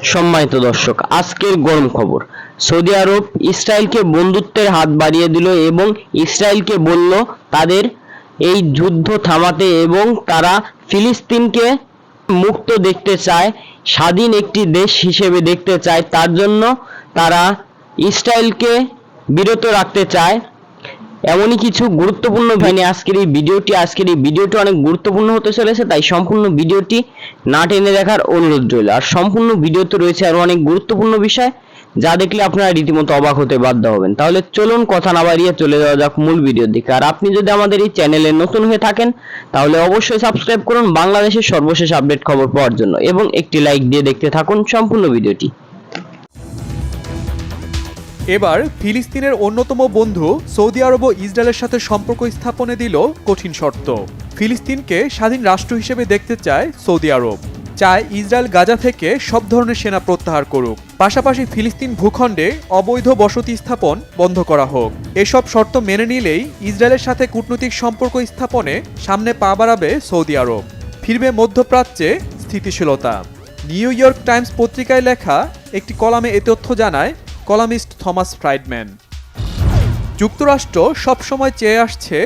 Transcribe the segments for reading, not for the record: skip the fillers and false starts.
সম্মানিত দর্শক, আজকের গরম খবর। সৌদি আরব ইসরায়েলকে বন্ধুত্বের হাত বাড়িয়ে দিল এবং ইসরায়েলকে বলল তাদের এই যুদ্ধ থামাতে এবং তারা ফিলিস্তিনকে মুক্ত দেখতে চায়, স্বাধীন একটি দেশ হিসেবে দেখতে চায়। তার জন্য তারা ইসরায়েলকে বিরত রাখতে চায়। এমনই কিছু গুরুত্বপূর্ণ নিয়ে আজকের এই ভিডিওটি অনেক গুরুত্বপূর্ণ হতে চলেছে, তাই সম্পূর্ণ ভিডিওটি না টেনে দেখার অনুরোধ রইল। আর সম্পূর্ণ ভিডিওতে রয়েছে আরো অনেক গুরুত্বপূর্ণ বিষয়, যা দেখলে আপনারা রীতিমতো অবাক হতে বাধ্য হবেন। তাহলে চলুন কথা না বাড়িয়ে চলে যাওয়া যাক মূল ভিডিওর দিকে। আর আপনি যদি আমাদের এই চ্যানেলে নতুন হয়ে থাকেন তাহলে অবশ্যই সাবস্ক্রাইব করুন বাংলাদেশের সর্বশেষ আপডেট খবর পাওয়ার জন্য, এবং একটি লাইক দিয়ে দেখতে থাকুন সম্পূর্ণ ভিডিওটি। এবার ফিলিস্তিনের অন্যতম বন্ধু সৌদি আরব ও ইসরায়েলের সাথে সম্পর্ক স্থাপনে দিল কঠিন শর্ত। ফিলিস্তিনকে স্বাধীন রাষ্ট্র হিসেবে দেখতে চায় সৌদি আরব, চায় ইসরায়েল গাজা থেকে সব ধরনের সেনা প্রত্যাহার করুক, পাশাপাশি ফিলিস্তিন ভূখণ্ডে অবৈধ বসতি স্থাপন বন্ধ করা হোক। এসব শর্ত মেনে নিলেই ইসরায়েলের সাথে কূটনৈতিক সম্পর্ক স্থাপনে সামনে পা বাড়াবে সৌদি আরব, ফিরবে মধ্যপ্রাচ্যে স্থিতিশীলতা। নিউ ইয়র্ক টাইমস পত্রিকায় লেখা একটি কলামে এ তথ্য জানায় কলামিস্ট থমাস ফ্রাইডম্যান। যুক্তরাষ্ট্র সবসময় চেয়ে আসছে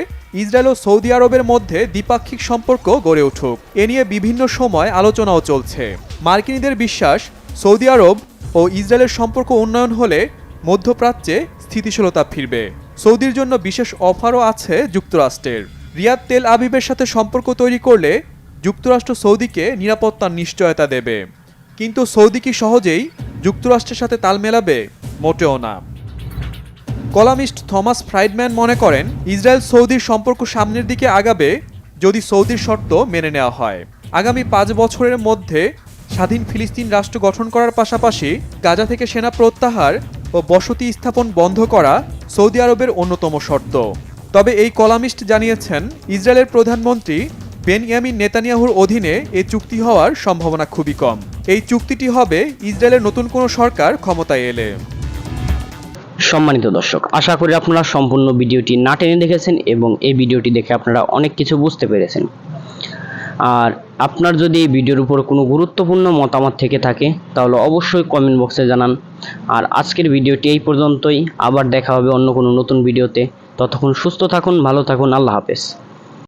ইসরায়েল ও সৌদি আরবের মধ্যে দ্বিপাক্ষিক সম্পর্ক গড়ে উঠুক। এ নিয়ে বিভিন্ন সময় আলোচনাও চলছে। মার্কিনীদের বিশ্বাস, সৌদি আরব ও ইসরায়েলের সম্পর্ক উন্নয়ন হলে মধ্যপ্রাচ্যে স্থিতিশীলতা ফিরবে। সৌদির জন্য বিশেষ অফারও আছে যুক্তরাষ্ট্রের। রিয়াদ তেল আবিবের সাথে সম্পর্ক তৈরি করলে যুক্তরাষ্ট্র সৌদিকে নিরাপত্তার নিশ্চয়তা দেবে। কিন্তু সৌদি কি সহজেই যুক্তরাষ্ট্রের সাথে তাল মেলাবে? মোটেও না। কলামিস্ট থমাস ফ্রাইডম্যান মনে করেন, ইসরায়েল সৌদির সম্পর্ক সামনের দিকে আগাবে যদি সৌদির শর্ত মেনে নেওয়া হয়। আগামী 5 বছরের মধ্যে স্বাধীন ফিলিস্তিন রাষ্ট্র গঠন করার পাশাপাশি গাজা থেকে সেনা প্রত্যাহার ও বসতি স্থাপন বন্ধ করা সৌদি আরবের অন্যতম শর্ত। তবে এই কলামিস্ট জানিয়েছেন, ইসরায়েলের প্রধানমন্ত্রী বেনিয়ামিন নেতানিয়াহুর অধীনে এই চুক্তি হওয়ার সম্ভাবনা খুবই কম। এই চুক্তিটি হবে ইসরায়েলের নতুন কোনো সরকার ক্ষমতায় এলে। সম্মানিত দর্শক, আশা করি আপনারা সম্পূর্ণ ভিডিওটি না টেনে দেখেছেন এবং এই ভিডিওটি দেখে আপনারা অনেক কিছু বুঝতে পেরেছেন। আর আপনার যদি এই ভিডিওর উপর কোনো গুরুত্বপূর্ণ মতামত থেকে থাকে তাহলে অবশ্যই কমেন্ট বক্সে জানান। আর আজকের ভিডিওটি এই পর্যন্তই, আবার দেখা হবে অন্য কোনো নতুন ভিডিওতে। ততক্ষণ সুস্থ থাকুন, ভালো থাকুন, আল্লাহ হাফেজ।